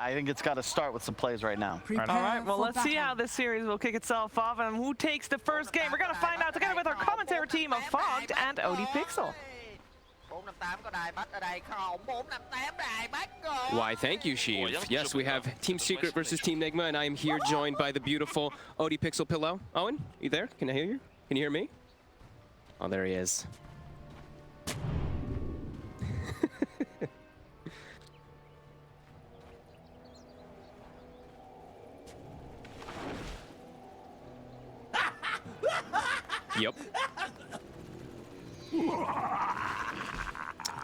I think it's got to start with some plays right now. All right, well, let's see how this series will kick itself off and who takes the first game. We're going to find out together with our commentary team of Fogged and OD Pixel. Why, thank you, Sheev. Yes, we have Team Secret versus Team Nigma, and I am here joined by the beautiful OD Pixel Pillow. Owen, you there? Can I hear you? Can you hear me? Oh, there he is. Yep.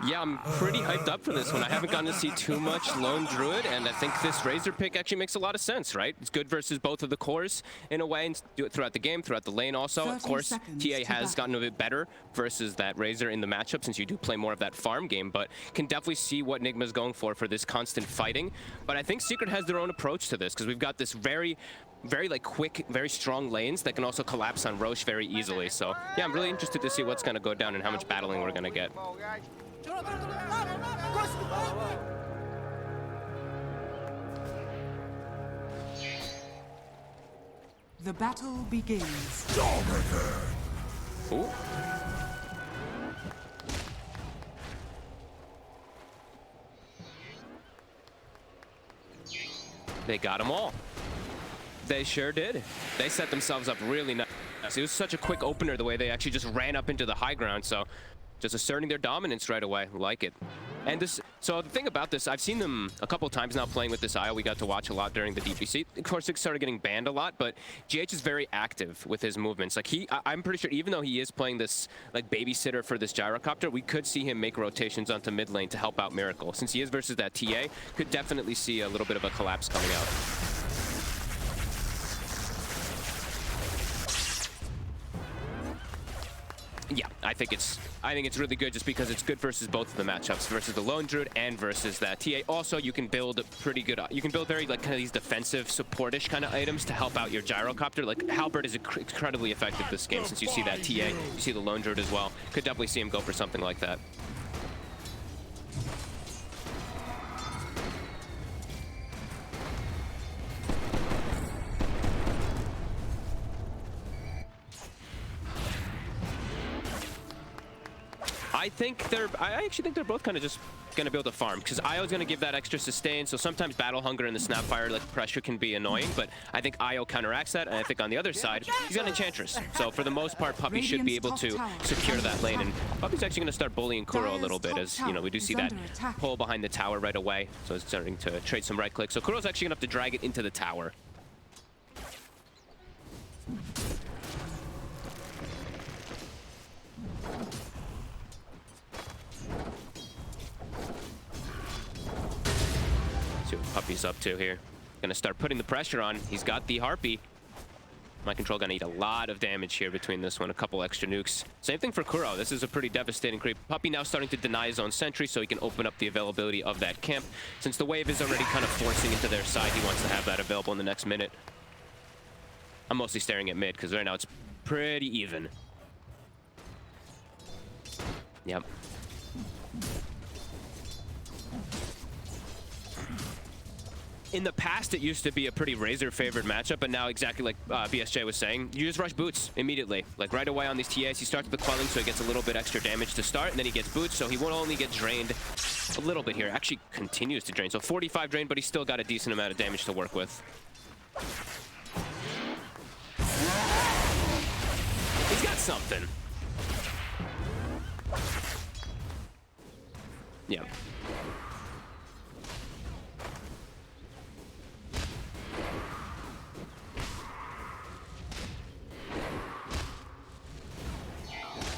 Yeah, I'm pretty hyped up for this one. I haven't gotten to see too much Lone Druid, and I think this Razor pick actually makes a lot of sense, right? It's good versus both of the cores in a way, and do it throughout the game, throughout the lane also. Of course, TA has gotten a bit better versus that Razor in the matchup since you do play more of that farm game, but can definitely see what Nigma's going for this constant fighting. But I think Secret has their own approach to this, because we've got this very like quick, very strong lanes that can also collapse on Roche very easily. So yeah, I'm really interested to see what's going to go down and how much battling we're going to get. The battle begins. Ooh. They got them all. They sure did. They set themselves up really nice. It was such a quick opener the way they actually just ran up into the high ground. So just asserting their dominance right away. Like it. And this, so the thing about this, I've seen them a couple of times now playing with this IO. We got to watch a lot during the DPC. Of course, it started getting banned a lot, but GH is very active with his movements. Like I'm pretty sure even though he is playing this like babysitter for this gyrocopter, we could see him make rotations onto mid lane to help out Miracle. Since he is versus that TA, could definitely see a little bit of a collapse coming out. Yeah, I think it's really good just because it's good versus both of the matchups, versus the Lone Druid and versus that TA. Also, you can build pretty good. You can build very like kind of these defensive supportish kind of items to help out your gyrocopter. Like Halberd is incredibly effective this game since you see that TA, you see the Lone Druid as well. Could definitely see him go for something like that. I actually think they're both kind of just gonna build a farm because IO is gonna give that extra sustain. So sometimes battle hunger and the snapfire like pressure can be annoying, but I think IO counteracts that. And I think on the other side, he's got Enchantress. So for the most part, Puppey should be able to secure that lane. And Puppey's actually gonna start bullying Kuro a little bit, as you know, we do see that pull behind the tower right away. So it's starting to trade some right clicks. So Kuro's actually gonna have to drag it into the tower. See what Puppey's up to here. Gonna start putting the pressure on. He's got the Harpy. My control gonna eat a lot of damage here between this one. A couple extra nukes. Same thing for Kuro. This is a pretty devastating creep. Puppey now starting to deny his own sentry so he can open up the availability of that camp. Since the wave is already kind of forcing into their side, he wants to have that available in the next minute. I'm mostly staring at mid because right now it's pretty even. Yep. In the past, it used to be a pretty Razor-favored matchup, but now, exactly like BSJ was saying, you just rush boots immediately. Like, right away on these TAs, he starts with the quelling, so he gets a little bit extra damage to start, and then he gets boots, so he won't only get drained a little bit here. Actually continues to drain, so 45 drain, but he's still got a decent amount of damage to work with. He's got something. Yeah.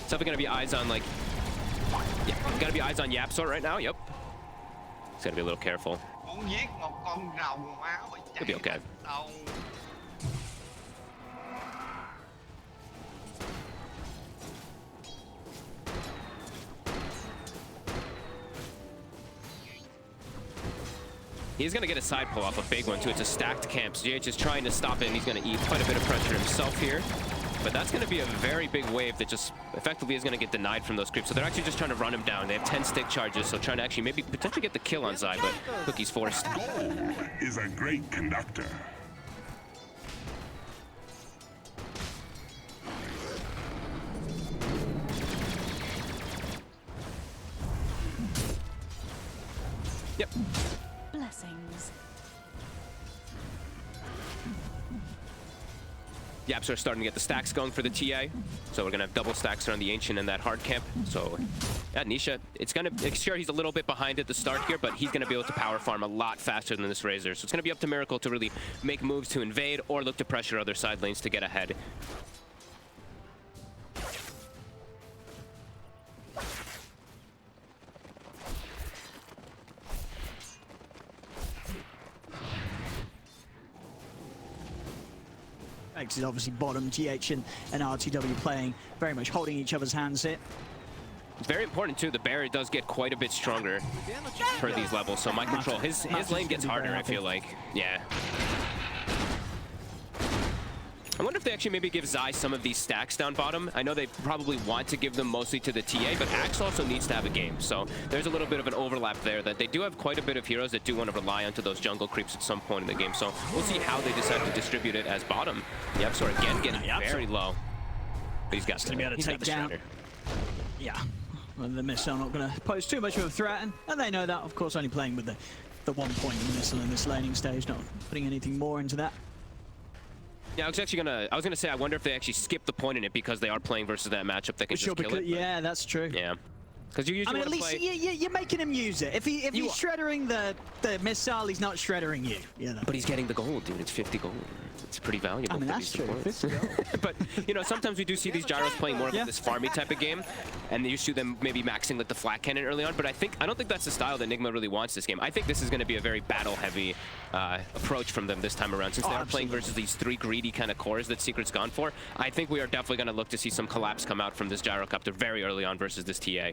Definitely gonna be eyes on like, yeah, gotta be eyes on Yapsor right now. Yep. He's gotta be a little careful. He'll be okay. He's gonna get a side pull off, a big one too. It's a stacked camp. So GH is trying to stop it, and he's gonna eat quite a bit of pressure himself here. But that's going to be a very big wave that just effectively is going to get denied from those creeps. So they're actually just trying to run him down. They have 10 stick charges, so trying to actually maybe potentially get the kill on Zai, but Cookie's forced. Gold is a great conductor. Yep. Blessings. Yaps are starting to get the stacks going for the TA. So we're going to have double stacks around the Ancient and that hard camp. So yeah, Nisha, it's going to, sure he's a little bit behind at the start here, but he's going to be able to power farm a lot faster than this Razor. So it's going to be up to Miracle to really make moves to invade or look to pressure other side lanes to get ahead. Is obviously bottom, GH and RTW playing very much holding each other's hands here. It's very important too, the barrier does get quite a bit stronger for these levels, so my control, his lane gets harder, I feel like. Yeah. I wonder if they actually maybe give Zai some of these stacks down bottom. I know they probably want to give them mostly to the TA, but Axe also needs to have a game. So there's a little bit of an overlap there that they do have quite a bit of heroes that do want to rely onto those jungle creeps at some point in the game. So we'll see how they decide to distribute it as bottom. Yepsor again getting very low. But he's got to be able to take the down. Yeah. Well, the missile not going to pose too much of a threat, and they know that, of course, only playing with the 1 point in the missile in this laning stage, not putting anything more into that. Yeah, I was gonna say I wonder if they actually skip the point in it because they are playing versus that matchup that can just kill it. Yeah, that's true. Yeah. Because you usually at least you're making him use it. If he's shreddering the missile, he's not shreddering you. You know. But he's getting the gold, dude. It's 50 gold. It's pretty valuable. I mean, that's true. 50 gold. But you know, sometimes we do see these gyros playing more of this farmy type of game, and you see them maybe maxing like the flat cannon early on. But I don't think that's the style that Nigma really wants this game. I think this is going to be a very battle-heavy approach from them this time around, since they are playing versus these 3 greedy kind of cores that Secret's gone for. I think we are definitely going to look to see some collapse come out from this gyrocopter very early on versus this TA.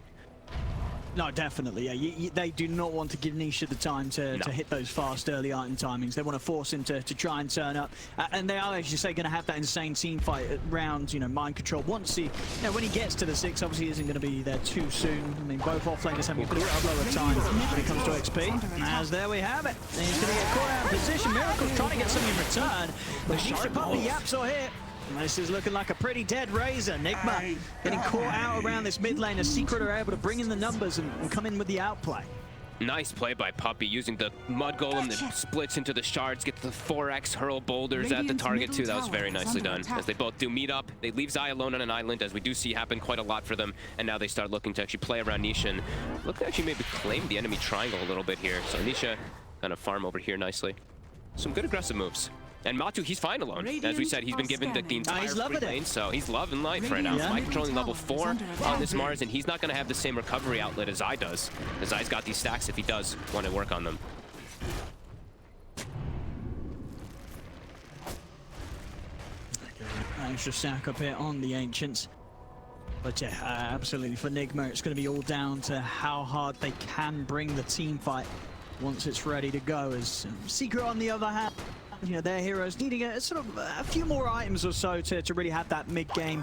No, definitely. Yeah, they do not want to give Nisha the time to hit those fast early item timings. They want to force him to try and turn up, and they are, as you say, going to have that insane team fight round, mind control. Once he, when he gets to the 6, obviously he isn't going to be there too soon. I mean, both offlaners having a bit of slower time when it comes to XP. As there we have it. And he's going to get caught out of position. Miracle's trying to get something in return, but Nisha Puppy Yapsor here. And this is looking like a pretty dead Razor. Nigma getting caught out around this mid lane as Secret are able to bring in the numbers and come in with the outplay. Nice play by Puppy using the Mud Golem that splits into the shards, gets the 4x hurl boulders at the target too. That was very nicely done. As they both do meet up, they leave Zai alone on an island, as we do see happen quite a lot for them. And now they start looking to actually play around Nisha and look to actually maybe claim the enemy triangle a little bit here. So Nisha kind of farm over here nicely. Some good aggressive moves. And Matu, he's fine alone. As we said, he's been given the entire free lane, so he's loving life right now. My controlling level 4 on this Mars, and he's not going to have the same recovery outlet as Zai does. As Zai's got these stacks if he does want to work on them. Extra stack up here on the Ancients. But yeah, absolutely for Nigma, it's going to be all down to how hard they can bring the team fight once it's ready to go. As Secret, on the other hand, their heroes needing a few more items or so to really have that mid-game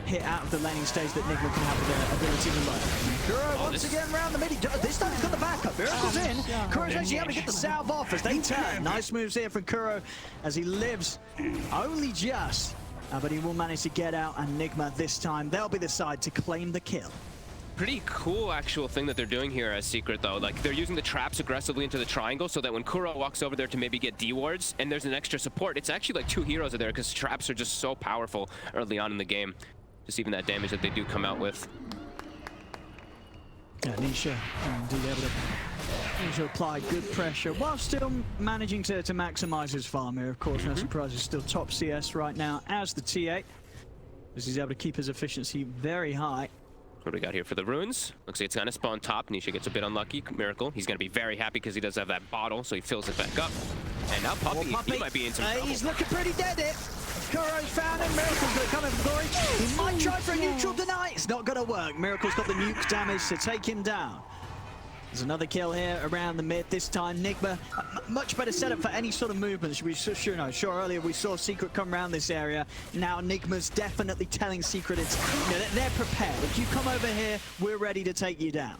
hit out of the laning stage that Nigma can have with their ability to load. Kuro once again around the mid. This time he's got the backup. Miracle's in. Kuro's actually able to get the salve off as they turn. Nice moves here from Kuro as he lives only just. But he will manage to get out, and Nigma this time, they'll be the side to claim the kill. Pretty cool actual thing that they're doing here as Secret, though. Like, they're using the traps aggressively into the triangle so that when Kuro walks over there to maybe get D-wards and there's an extra support, it's actually like 2 heroes are there because traps are just so powerful early on in the game. Just even that damage that they do come out with. Yeah, Nisha indeed able to apply good pressure while still managing to maximize his farm here. Of course, no surprise, he's still top CS right now as the TA, as he's able to keep his efficiency very high. What do we got here for the runes? Looks like it's going to spawn top. Nisha gets a bit unlucky. Miracle, he's going to be very happy because he does have that bottle, so he fills it back up. And now Puppy, he might be in some trouble. He's looking pretty dead here. Kuro's found him. Miracle's going to come in for glory. He might try for a neutral deny. It's not going to work. Miracle's got the nuke damage to take him down. There's another kill here around the mid. This time, Nigma, much better setup for any sort of movement. Sure, earlier we saw Secret come around this area. Now Nigma's definitely telling Secret they're prepared. If you come over here, we're ready to take you down.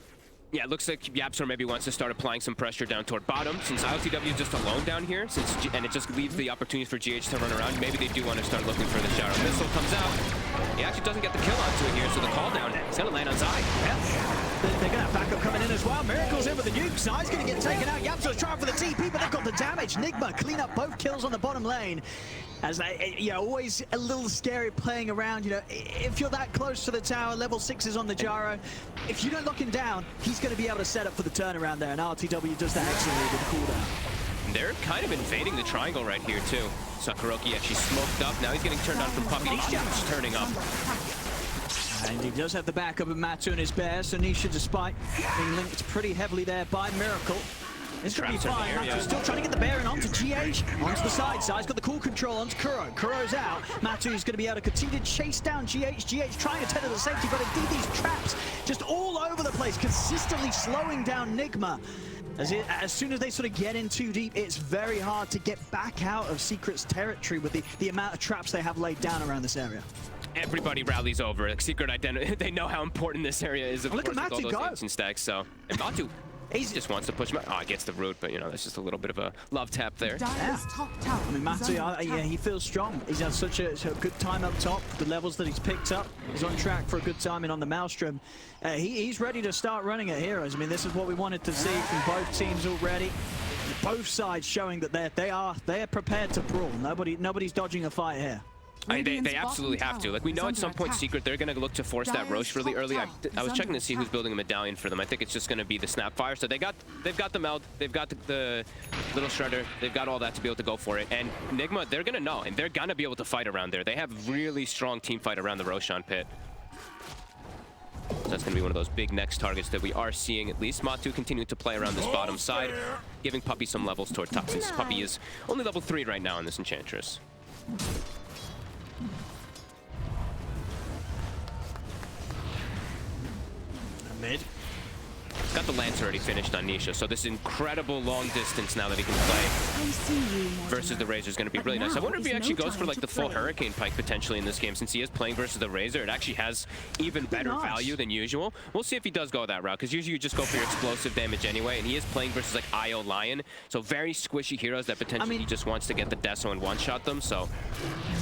Yeah, it looks like Yapsor maybe wants to start applying some pressure down toward bottom. Since ILTW is just alone down here, and it just leaves the opportunity for GH to run around, maybe they do want to start looking for the shower. Missile comes out. He actually doesn't get the kill onto it here, so the call down is going to land on Zai. Yeah. They're going to have backup coming in as well. Miracle's in with the nuke. Zai's going to get taken out. Yapsor's trying for the TP, but they've got the damage. Nigma clean up both kills on the bottom lane. As always a little scary playing around. If you're that close to the tower, level 6 is on the gyro. If you don't lock him down, he's going to be able to set up for the turnaround there, and RTW does that excellently with the cooldown. They're kind of invading the triangle right here too. Sakuroki actually smoked up. Now he's getting turned on from Puppey. Nisha's turning up. And he does have the backup of Matu and his bear, so Nisha, despite being linked pretty heavily there by Miracle, it's going to be fine. Matu's still trying to get the bear in onto GH, onto the side. Zai's got the cool control onto Kuro. Kuro's out. Matu's going to be able to continue to chase down GH. GH trying to tether the safety, but indeed these traps just all over the place, consistently slowing down Nigma. As soon as they sort of get in too deep, it's very hard to get back out of Secret's territory with the amount of traps they have laid down around this area. Everybody rallies over. Like Secret they know how important this area is, of course, with all those ancient stacks. So, and Matu, he just wants to push him out. Oh, he gets the root, but that's just a little bit of a love tap there. Yeah. I mean, Matu, yeah, he feels strong. He's had such a good time up top. The levels that he's picked up, he's on track for a good timing on the Maelstrom. He's ready to start running at Heroes. I mean, this is what we wanted to see from both teams already. Both sides showing that they are prepared to brawl. Nobody's dodging a fight here. They absolutely have to. Like, we know at some point Secret, they're going to look to force that Roche really early. I was checking to see who's building a medallion for them. I think it's just going to be the Snapfire. So they've got the Meld, they've got the little Shredder, they've got all that to be able to go for it. And Nigma, they're going to know, and they're going to be able to fight around there. They have really strong team fight around the Roshan pit. So that's going to be one of those big next targets that we are seeing. At least Matu continuing to play around this bottom side, giving Puppey some levels toward top, since Puppey is only level 3 right now in this Enchantress. Mid. Got the Lance already finished on Nisha, so this incredible long distance now that he can play versus the Razor is going to be really nice. I wonder if he actually goes for like the full Hurricane Pike potentially in this game. Since he is playing versus the Razor, it actually has even better value than usual. We'll see if he does go that route, because usually you just go for your explosive damage anyway, and he is playing versus like IO Lion, so very squishy heroes that potentially he just wants to get the Deso and one-shot them, so...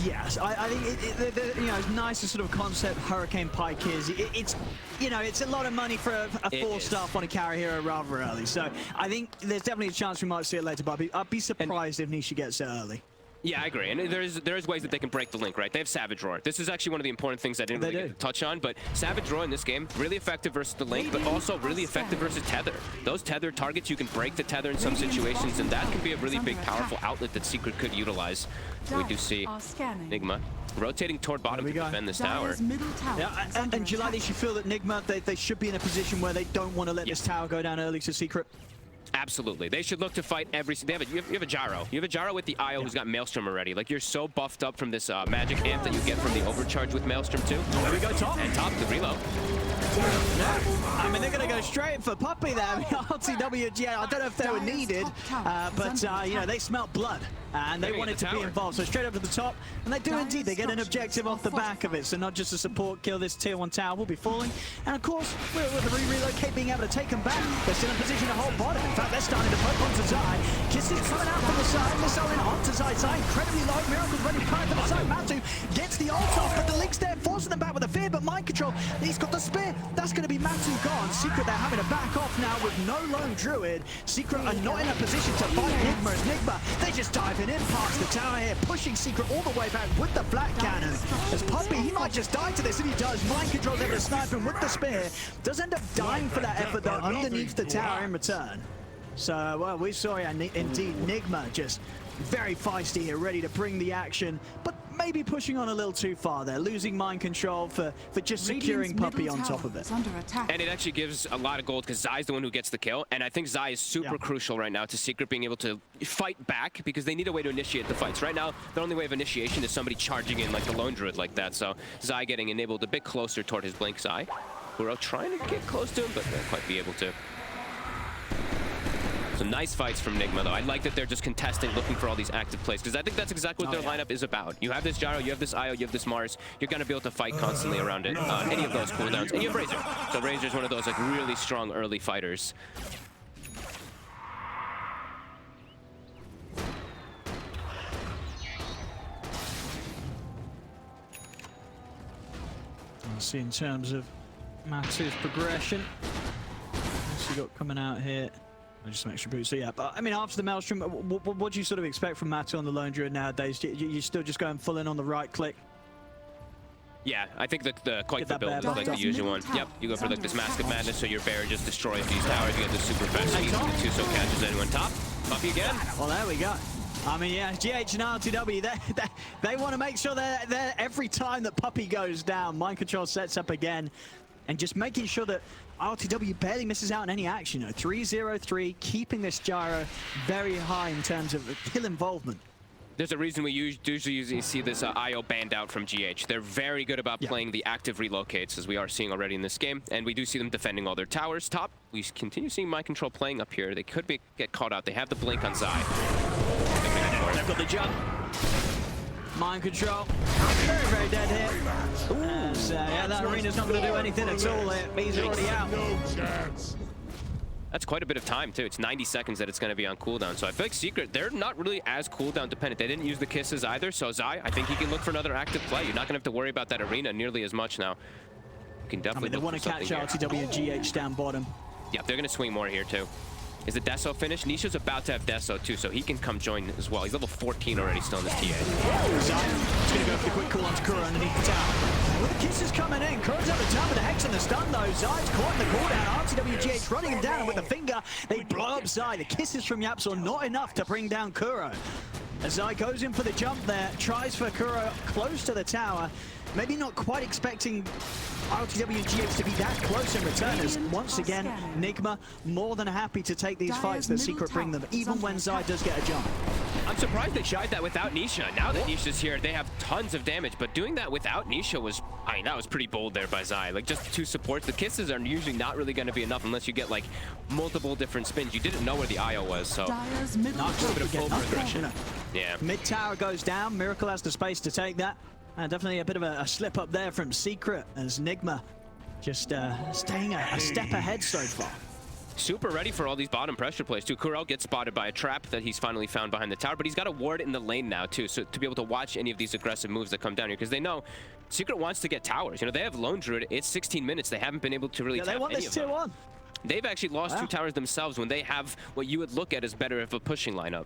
Yes, I think it's nice as sort of concept Hurricane Pike is. It's a lot of money for a 4-star on a carry hero rather early, so I think there's definitely a chance we might see it later, but I'd be surprised if Nisha gets it early. Yeah, I agree, and there is ways that they can break the link, right? They have Savage Roar. This is actually one of the important things I didn't really get to touch on, but Savage Roar in this game, really effective versus the link, but also really effective versus Tether. Those Tether targets, you can break the Tether in some situations, and that can be a really big, powerful outlet that Secret could utilize. We do see Nigma rotating toward bottom to defend this tower. Yeah, and do you like this? You feel that Nigma, they should be in a position where they don't want to let this tower go down early to Secret? Absolutely. They should look to fight every... You have a gyro. You have a gyro with the IO who's got Maelstrom already. Like, you're so buffed up from this magic amp that you get from the overcharge with Maelstrom too. There we go, top. And top, the reload. I mean, they're going to go straight for Puppey there. I mean, RTW, yeah, I don't know if they were needed, but, they smelt blood. And they wanted to be involved, so straight up to the top. And they do indeed, they get an objective off the back of it. So not just a support kill, this tier 1 tower will be falling. And of course, with the relocate being able to take them back, they're still in position to hold bottom. In fact, they're starting to poke onto Zai. Kisses coming out from the side, missile in onto Zai. Zai incredibly low, Miracle's ready to come to the side. Matu gets the ult off, but the Link's there, forcing them back with the fear, but mind control. He's got the spear. That's going to be Matu gone. Secret, they're having to back off now with no lone druid. Secret are not in a position to fight Nigma as Nigma. They just diving in past the tower here, pushing Secret all the way back with the flat cannon. As Puppey, he might just die to this, and he does. Mind controls able to snipe him with the spear. Does end up dying for that effort, though, underneath the tower in return. So, well, we saw, indeed, Nigma just very feisty here, ready to bring the action, but maybe pushing on a little too far there, losing mind control for just securing Puppey on top of it. And it actually gives a lot of gold because Zai's the one who gets the kill, and I think Zai is super crucial right now to Secret being able to fight back, because they need a way to initiate the fights. Right now, the only way of initiation is somebody charging in like the lone druid like that, so Zai getting enabled a bit closer toward his blink Zai. Kuro trying to get close to him, but won't quite be able to. Some nice fights from Nigma, though. I like that they're just contesting, looking for all these active plays, because I think that's exactly what their lineup is about. You have this Gyro, you have this Io, you have this Mars. You're going to be able to fight constantly around it, any of those cooldowns. And you have Razor. So Razor's one of those like really strong early fighters. See in terms of Matu's progression. What's he got coming out here? Just some extra boots. So yeah, but I mean, after the Maelstrom, what do you sort of expect from Matu on the Lone Druid nowadays? You still just going full in on the right click? Yeah, I think the quite the build is like the usual one. Yep, you go for like this Mask of Madness, so your Bear just destroys these towers. You get this super fast speed, and the 2-so catches anyone top. Puppy again. Well, there we go. I mean, yeah, GH and RTW, they want to make sure they're every time that Puppy goes down, Mind Control sets up again, and just making sure that RTW barely misses out on any action. 3-0-3, keeping this Gyro very high in terms of kill involvement. There's a reason we usually see this IO banned out from GH. They're very good about playing the active relocates, as we are seeing already in this game, and we do see them defending all their towers top. We continue seeing Mind Control playing up here. They could get caught out. They have the blink on Zai. They've got the jump. Mind Control. Very, very dead here. Yeah, that arena's not going to do anything at all here. He's already out. No chance. That's quite a bit of time, too. It's 90 seconds that it's going to be on cooldown. So I feel like Secret, they're not really as cooldown dependent. They didn't use the kisses either. So Zai, I think he can look for another active play. You're not going to have to worry about that arena nearly as much now. You can definitely they want to catch RTW and GH down bottom. Yeah, they're going to swing more here, too. Is the Deso finished? Nisha's about to have Deso, too, so he can come join as well. He's level 14 already still in this TA. Zai's going to go for the quick call onto Kuro underneath the tower. With the kisses coming in, Kuro's at the top of the Hex and the stun, though. Zai's caught in the cooldown. RTWGH running him down with a finger. They blow up Zai. The kisses from Yapzor not enough to bring down Kuro. As Zai goes in for the jump there, tries for Kuro close to the tower. Maybe not quite expecting RTW and GH to be that close in return, as once again, Nigma more than happy to take these fights that Secret bring them, even when Zai does get a jump. I'm surprised they tried that without Nisha. Now that Nisha's here, they have tons of damage, but doing that without Nisha was, I mean, that was pretty bold there by Zai. Like, just two supports. The kisses are usually not really going to be enough unless you get, like, multiple different spins. You didn't know where the IO was, so not a little bit of full progression. Yeah. Mid tower goes down. Miracle has the space to take that. Definitely a bit of a slip up there from Secret, as Nigma just staying a step ahead so far. Super ready for all these bottom pressure plays too. Kurel gets spotted by a trap that he's finally found behind the tower, but he's got a ward in the lane now too, so to be able to watch any of these aggressive moves that come down here, because they know Secret wants to get towers. You know, they have Lone Druid. It's 16 minutes. They haven't been able to really tap any of them. They want this 2-1. They've actually lost 2 towers themselves when they have what you would look at as better of a pushing lineup.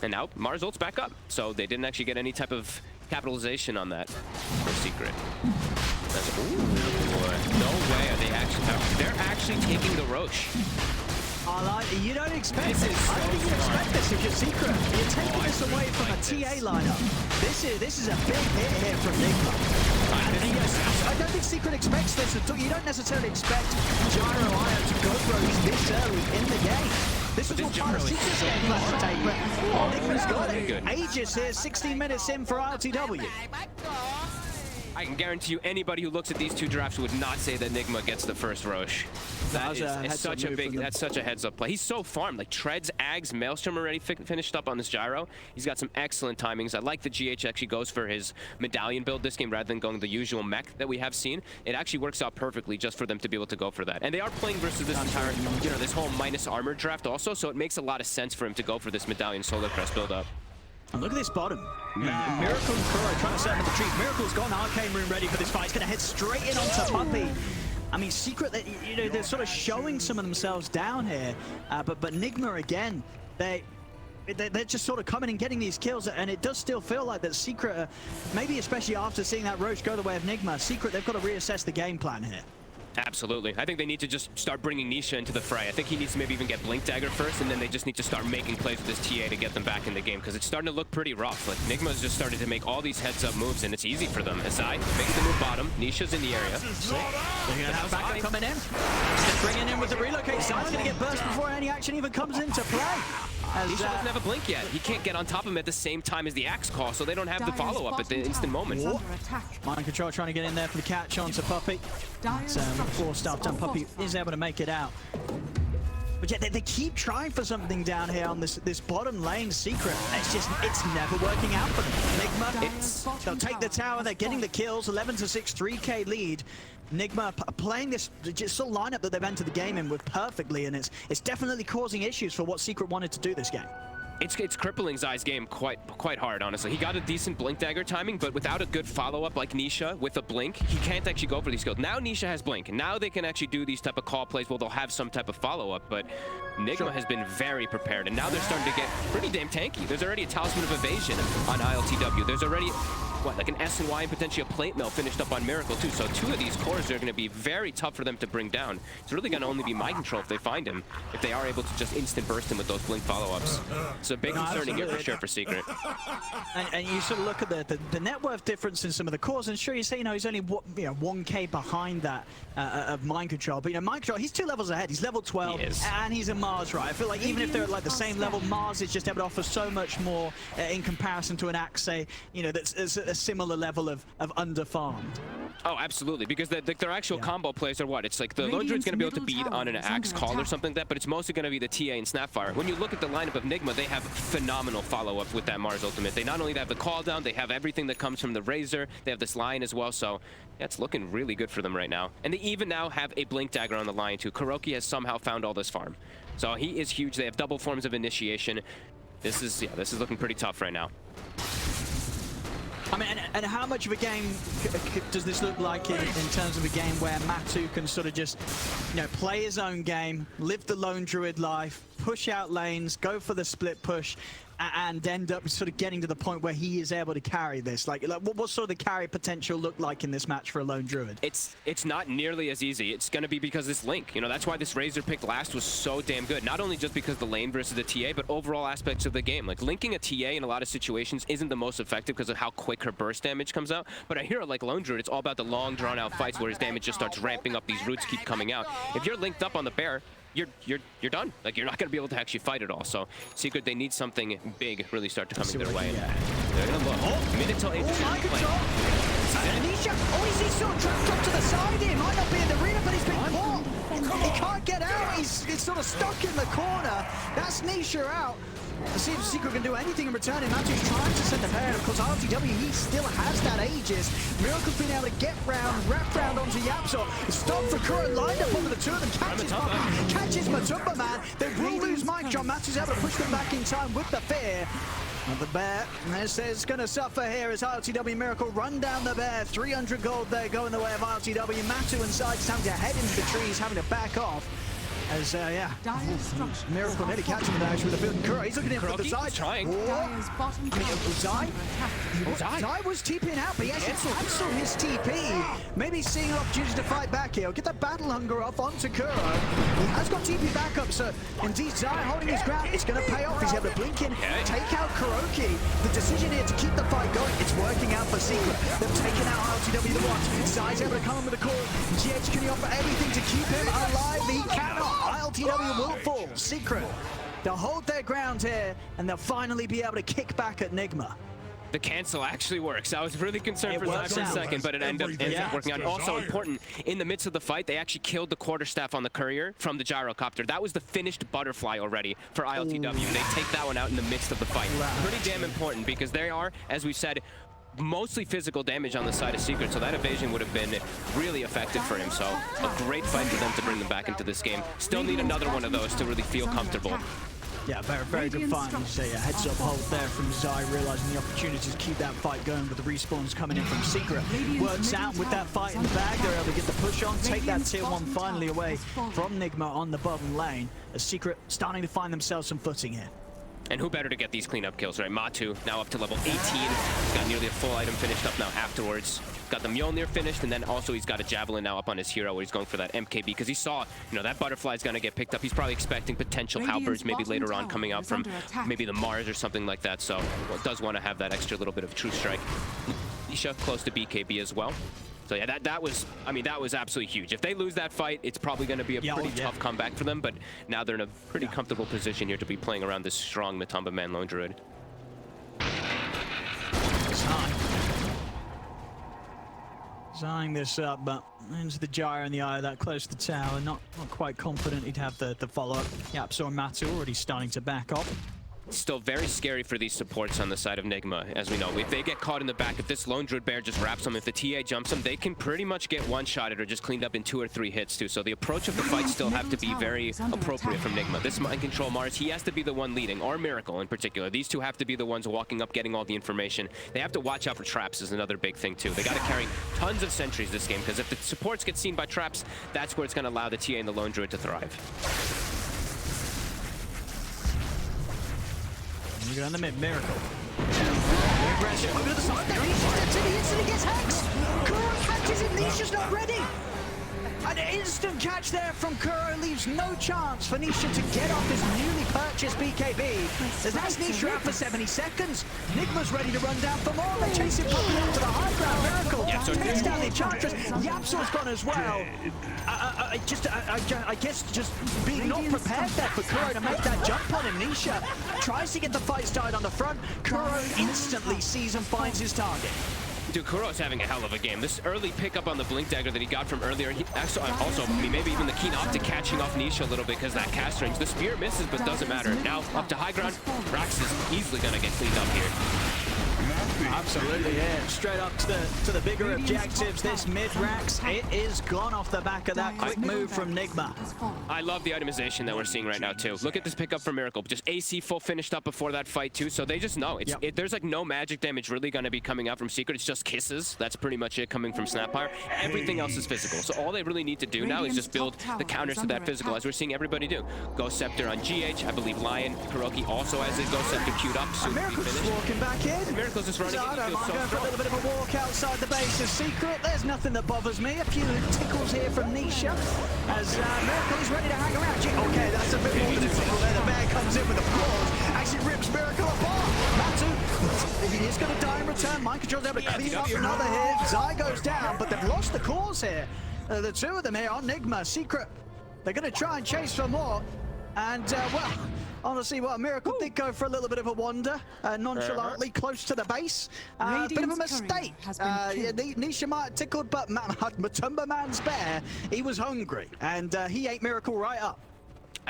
And now Mars ult's back up, so they didn't actually get any type of capitalization on that for Secret. Ooh, no way are they actually... They're actually taking the Roche. You don't expect this. I don't think you expect this if you're Secret. You're taking this away from a TA lineup. This is a big hit here from Nigma. I don't think Secret expects this at all. You don't necessarily expect Gyro Io to go Roche this early in the game. This was what part of Secret's game plan to take, but Nigma's got it. Aegis here, 16 minutes in for RTW. I can guarantee you anybody who looks at these 2 drafts would not say that Nigma gets the first Roche. That's such a heads-up play. He's so farmed. Like, Treads, Ags, Maelstrom already finished up on this Gyro. He's got some excellent timings. I like that GH actually goes for his medallion build this game rather than going the usual mech that we have seen. It actually works out perfectly just for them to be able to go for that. And they are playing versus this entire, you know, this whole minus armor draft also, so it makes a lot of sense for him to go for this medallion solar crest build up. And look at this bottom. Miracle and Kuro trying to set him at the tree. Miracle's got an arcane rune ready for this fight. He's going to head straight in onto Puppy. I mean, Secret, you know, they're sort of showing some of themselves down here. But Nigma, again, they're just sort of coming and getting these kills. And it does still feel like that Secret, maybe especially after seeing that Roche go the way of Nigma, Secret, they've got to reassess the game plan here. Absolutely. I think they need to just start bringing Nisha into the fray. I think he needs to maybe even get Blink Dagger first, and then they just need to start making plays with this TA to get them back in the game, because it's starting to look pretty rough. Like, Nigma's just started to make all these heads-up moves, and it's easy for them. Aside, makes the move bottom. Nisha's in the area. They're going to have backup coming in. They're bringing in with the relocate. Zai's going to get burst before any action even comes into play. Nisha doesn't have a blink yet. He can't get on top of him at the same time as the axe call, so they don't have the follow-up at the instant moment. Mind Control trying to get in there for the catch onto Puppy. forced up. Puppy is able to make it out. But yeah, they keep trying for something down here on this bottom lane secret. It's never working out for them. Nigma, they'll take the tower, they're getting the kills, 11 to 6, 3K lead. Nigma playing this just sort of lineup that they've entered the game in with perfectly, and it's definitely causing issues for what Secret wanted to do this game. It's crippling Zai's game quite hard, honestly. He got a decent blink dagger timing, but without a good follow-up like Nisha with a blink, he can't actually go for these kills. Now Nisha has blink, and now they can actually do these type of call plays where they'll have some type of follow-up, but Nigma has been very prepared, and now they're starting to get pretty damn tanky. There's already a Talisman of Evasion on ILTW. There's already, what, like an S and Y and potentially a plate mill finished up on Miracle too. So 2 of these cores are going to be very tough for them to bring down. It's really going to only be mind control if they find him, if they are able to just instant burst him with those blink follow-ups. So big concerning here for sure for Secret. And you sort of look at the net worth difference in some of the cores, and sure, you say, he's only 1K behind that of mind control, but mind control, he's 2 levels ahead. He's level 12, and he's a Mars, right? I feel like even if they're at like the same level, Mars is just able to offer so much more in comparison to an Axe, that's a similar level of under-farmed. Oh, absolutely, because their actual combo plays are what? It's like the Lone Druid's going to be able to beat on an Axe call or something like that, but it's mostly going to be the TA and Snapfire. When you look at the lineup of Nigma, they have phenomenal follow-up with that Mars ultimate. They not only have the call down, they have everything that comes from the Razor, they have this Lion as well, so yeah, it's looking really good for them right now. And they even now have a Blink Dagger on the Lion too. Kuroki has somehow found all this farm. So he is huge. They have double forms of initiation. This is looking pretty tough right now. I mean, and how much of a game does this look like in terms of a game where Matu can sort of just, play his own game, live the Lone Druid life, push out lanes, go for the split push, and end up sort of getting to the point where he is able to carry this? Like what sort of the carry potential look like in this match for a Lone Druid? It's not nearly as easy. It's going to be because this Link. That's why this Razor pick last was so damn good. Not only just because the lane versus the TA, but overall aspects of the game. Like linking a TA in a lot of situations isn't the most effective because of how quick her burst damage comes out. But a hero like Lone Druid, it's all about the long drawn out fights where his damage just starts ramping up. These roots keep coming out. If you're linked up on the bear, you're done. Like, you're not going to be able to actually fight at all. So Secret, they need something big really start to come their way. They're going to look. Minute till 8. My control. Anisha, he's sort of trapped up to the side here. Might not be in the arena, but he's been caught. He can't get out. He's sort of stuck in the corner. That's Nisha out. To see if Secret can do anything in return. Matu's trying to send the pair. Of course, RTW, he still has that Aegis. Miracle's been able to get round, wrap round onto Yapso. Stop for Kuro, lined up onto the 2 of them. Catches Matumba, man. They will lose Mike John. Matu's able to push them back in time with the fear. And the bear, is going to suffer here as ILTW Miracle run down the bear. 300 gold there going the way of ILTW. Matu and Sides having to head into the trees, having to back off. As, Miracle nearly catching the dash with the build. Kuro, he's looking in for the side. Trying. Zai was TPing out, but he hasn't cancelled his TP. Maybe seeing an opportunity to fight back here. Get that battle hunger off onto Kuro. He has got TP backup, so indeed Zai holding his ground. It's going to pay off. He's able to blink in, take out Kuroki. The decision here to keep the fight going, it's working out for Secret. They've taken out RTW the once. Zai's able to come in with a call. GH, can he offer anything to keep him alive? He cannot. ILTW will fall. Secret, they'll hold their ground here, and they'll finally be able to kick back at Nigma. The cancel actually works. I was really concerned for Zai for a second, but it ended up working out. Also important, in the midst of the fight, they actually killed the quarterstaff on the courier from the gyrocopter. That was the finished butterfly already for ILTW. They take that one out in the midst of the fight. Pretty damn important because they are, as we said, mostly physical damage on the side of Secret, so that evasion would have been really effective for him. So a great fight for them to bring them back into this game. Still need another one of those to really feel comfortable. Yeah, very good fight. So yeah, heads up hold there from Zai, realizing the opportunity to keep that fight going with the respawns coming in from Secret. Works out with that fight in the bag. They're able to get the push on, take that tier 1 finally away from Nigma on the bottom lane. As Secret starting to find themselves some footing here. And who better to get these cleanup kills, right? Matu now up to level 18. He's got nearly a full item finished up now afterwards. Got the Mjolnir finished, and then also he's got a Javelin now up on his hero where he's going for that MKB because he saw, that butterfly's going to get picked up. He's probably expecting potential halberds maybe later on coming out from maybe the Mars or something like that. So does want to have that extra little bit of true strike. Nisha close to BKB as well. So yeah, that was absolutely huge. If they lose that fight, it's probably going to be a pretty tough comeback for them, but now they're in a pretty comfortable position here to be playing around this strong Matumba man Lone Druid. eyeing this up, but into the gyre in the eye, that close to the tower. Not quite confident he'd have the follow-up. Yapso and Matu already starting to back up. Still very scary for these supports on the side of Nigma, as we know. If they get caught in the back, if this lone Druid Bear just wraps them, if the TA jumps them, they can pretty much get one-shotted or just cleaned up in 2 or 3 hits too. So the approach of the fight still have to be very appropriate from Nigma. This mind control Mars, he has to be the one leading, or Miracle in particular. These two have to be the ones walking up, getting all the information. They have to watch out for traps is another big thing too. They got to carry tons of sentries this game, because if the supports get seen by traps, that's where it's going to allow the TA and the lone Druid to thrive. You go in the mid, Miracle. Aggression over to the side. There he steps in, he instantly gets hexed. Kuro catches him, Nisha's not ready. An instant catch there from Kuro leaves no chance for Nisha to get off his newly purchased BKB. As that's Nisha out for 70 seconds. Nigma's ready to run down for more. They chase him properly up to the high ground. Miracle takes down the Enchantress. Yapso's gone as well. I guess just being not prepared there for Kuro to make that jump on him. Nisha tries to get the fight started on the front. Kuro instantly sees and finds his target. Dude, Kuro's having a hell of a game. This early pickup on the Blink Dagger that he got from earlier, he also maybe even the Keen Optic catching off Nisha a little bit because that cast range. The Spear misses, but doesn't matter. Now, up to high ground, Rax is easily going to get cleaned up here. Absolutely, yeah. Straight up to the bigger objectives. This mid-Rax, it is gone off the back of that quick move from Nigma. I love the itemization that we're seeing right now, too. Look at this pickup from Miracle. Just AC full finished up before that fight, too. So they just know. There's like no magic damage really going to be coming out from Secret. It's just kisses. That's pretty much it coming from Snapfire. Everything else is physical. So all they really need to do now is just build the counters to that physical, as we're seeing everybody do. Ghost Scepter on GH. I believe Lion, Kuroki also has his Ghost Scepter queued up. Soon to be finished. Walking back in. Miracle's just running. I don't mind going for a little bit of a walk outside the base of Secret. There's nothing that bothers me. A few tickles here from Nisha as Miracle is ready to hang around. Okay, that's a bit more than a tickle there. The bear comes in with a claws. Actually rips Miracle apart. Matu, he is going to die in return. Mind Control's able to clean up another hit. Zai goes down, but they've lost the cause here. The two of them here on Nigma. Secret, they're going to try and chase for more. And, well, honestly, Miracle did go for a little bit of a wander, nonchalantly close to the base. Bit of a mistake. Nisha might have tickled, but Matumba Man's bear, he was hungry, and he ate Miracle right up.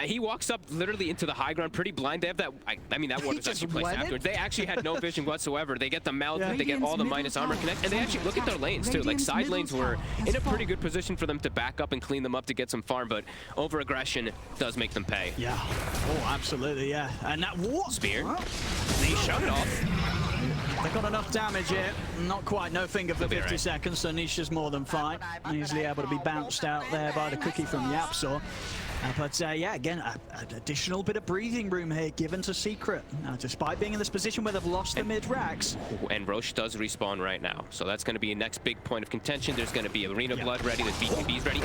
He walks up literally into the high ground, pretty blind. They have that, I mean, that ward was actually placed afterwards. They actually had no vision whatsoever. They get the melt, they get all the minus armor connect, and they actually look at their lanes too. Like side lanes were in a pretty good position for them to back up and clean them up to get some farm, but over-aggression does make them pay. Yeah, oh, absolutely, yeah. And that what? Spear. They shut it off. They got enough damage here. Not quite, no finger for 50 seconds, so Nisha's more than fine. Easily able to be bounced out there by the cookie from Yapso. But yeah, again, an additional bit of breathing room here given to Secret. Despite being in this position where they've lost the mid-Rax. And Roche does respawn right now. So that's going to be a next big point of contention. There's going to be Arena Blood ready, there's BKBs ready.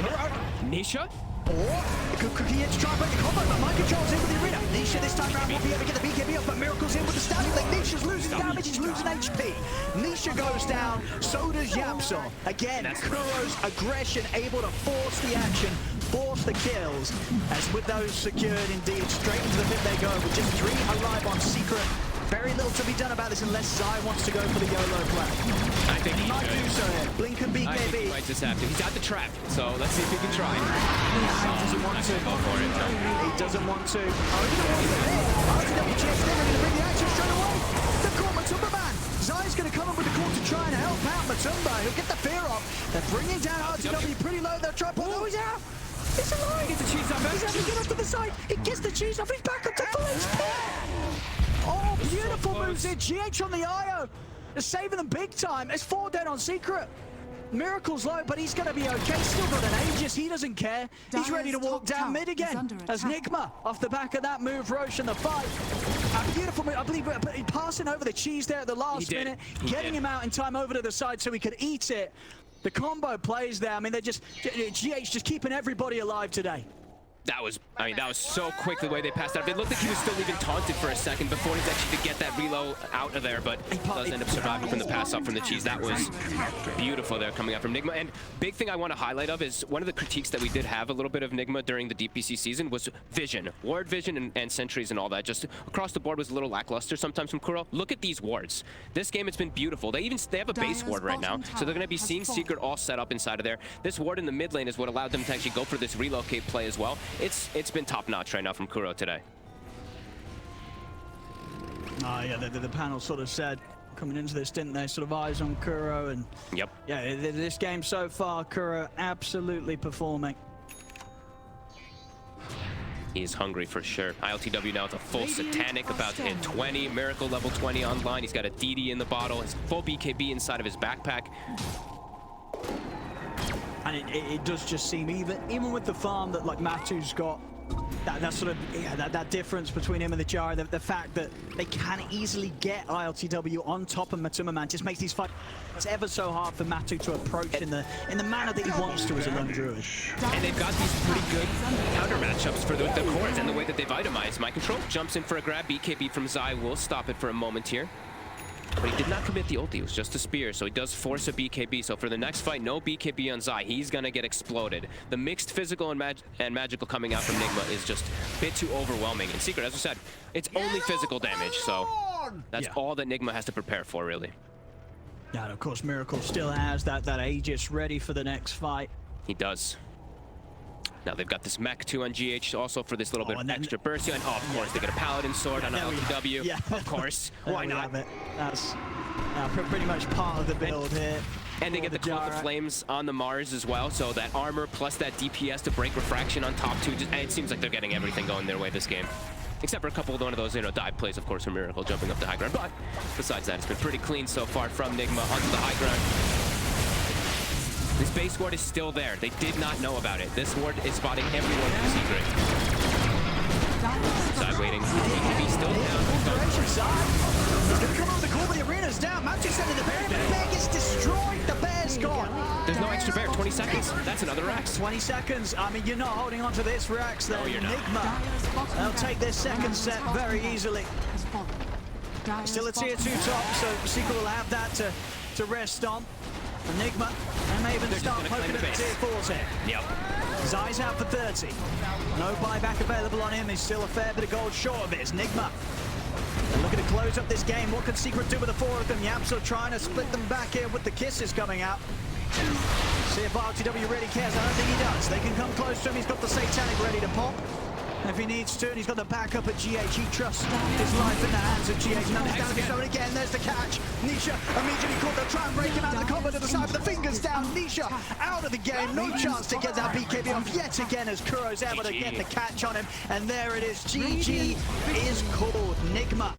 Nisha? Cookie here to try and break the combo, but Mind Control's in with the Arena. Nisha this time around will be able to get the BKB up, but Miracle's in with the stabbing link. Nisha's losing damage, he's losing HP. Nisha goes down, so does Yapso. Again, Kuro's aggression able to force the action, force the kills. As with those secured indeed, straight into the pit they go with just 3 alive on Secret. Very little to be done about this unless Zai wants to go for the YOLO play. I think he might do so here. Blink and BKB. I think he might just have to. He's at the trap, so let's see if he can try. He doesn't want to. Go for it. He doesn't want to. RTW checks in, ready to bring the action straight away. The call Matumba Man. Zai's going to come up with the call to try and help out Matumba. He'll get the fear off. They're bringing down RTW pretty low. They'll try pull. Oh, he's out. He's alive. He gets the cheese off. He's able to get up to the side. He gets the cheese off. He's back up to full HP. Oh, beautiful moves here. GH on the IO. They're saving them big time. It's 4 dead on Secret. Miracle's low, but he's going to be okay. Still got an Aegis. He doesn't care. He's ready to walk down mid again. As Nigma, off the back of that move, Roche in the fight. A beautiful move. I believe passing over the cheese there at the last minute. Getting him out in time over to the side so he could eat it. The combo plays there. I mean, they're just... GH just keeping everybody alive today. That was, I mean, that was so quick the way they passed out. It looked like he was still even taunted for a second before he's actually to get that reload out of there, but does end up surviving from the pass up from the cheese. That was beautiful there coming out from Nigma. And big thing I want to highlight of is one of the critiques that we did have a little bit of Nigma during the DPC season was vision. Ward vision and sentries and all that. Just across the board was a little lackluster sometimes from Kuro. Look at these wards. This game, it's been beautiful. They have a base ward right now, so they're going to be seeing Secret all set up inside of there. This ward in the mid lane is what allowed them to actually go for this relocate play as well. It's been top-notch right now from Kuro today. Oh yeah, the panel sort of said coming into this, didn't they? Sort of eyes on Kuro, and yep. Yeah, this game so far, Kuro absolutely performing. He's hungry for sure. ILTW now with a full Satanic, about to hit 20, Miracle level 20 online. He's got a DD in the bottle, his full BKB inside of his backpack. And it does just seem, even with the farm that like Matu's got, that sort of, yeah, that difference between him and the Jara, the fact that they can easily get ILTW on top of Matuma, man, just makes these fights ever so hard for Matu to approach in the manner that he wants to as a lone druid. And they've got these pretty good counter matchups for the cores and the way that they've itemized. My Control jumps in for a grab. BKB from Zai will stop it for a moment here. But he did not commit the ulti, it was just a spear, so he does force a BKB. So for the next fight, no BKB on Zai. He's gonna get exploded. The mixed physical and magical coming out from Nigma is just a bit too overwhelming. And Secret, as I said, it's only physical damage, so that's all that Nigma has to prepare for, really. Yeah, and of course, Miracle still has that Aegis ready for the next fight. He does. Now they've got this mech too on GH also for this little bit of extra burst. And of course, they get a Paladin sword on LTW. Yeah, of course. Why not? That's pretty much part of the build here. And they get the Cloak of Flames on the Mars as well, so that armor plus that DPS to break refraction on top too. And it seems like they're getting everything going their way this game. Except for a couple of one of those, dive plays, of course, from Miracle jumping up the high ground. But besides that, it's been pretty clean so far from Nigma onto the high ground. This base ward is still there. They did not know about it. This ward is spotting everyone from Secret. Side waiting. BKB still down. He's going to come over the core, but the arena's down. Matu sending the bear, but the bear gets destroyed. The bear's gone. There's no extra bear. 20 seconds. That's another Rex. 20 seconds. I mean, you're not holding on to this Rex. Then you're not. Nigma, they'll take this second set very easily. Still a tier 2 top, so Secret will have that to rest on. Nigma, and may even start poking at the tier 4s here. Yep. Zai's out for 30. No buyback available on him. He's still a fair bit of gold short of it. It's Nigma. They're looking to close up this game. What can Secret do with the 4 of them? Yapso trying to split them back here with the kisses coming out. See if RTW really cares. I don't think he does. They can come close to him. He's got the Satanic ready to pop if he needs to, and he's got the backup at GH. He trusts his life in the hands of GH. Now he's down to zone again. There's the catch. Nisha immediately caught. They'll try and break him out of the combo to the side, but the fingers down. Nisha out of the game. No chance to get that BKB off yet again as Kuro's able to get the catch on him. And there it is. GG is called. Nigma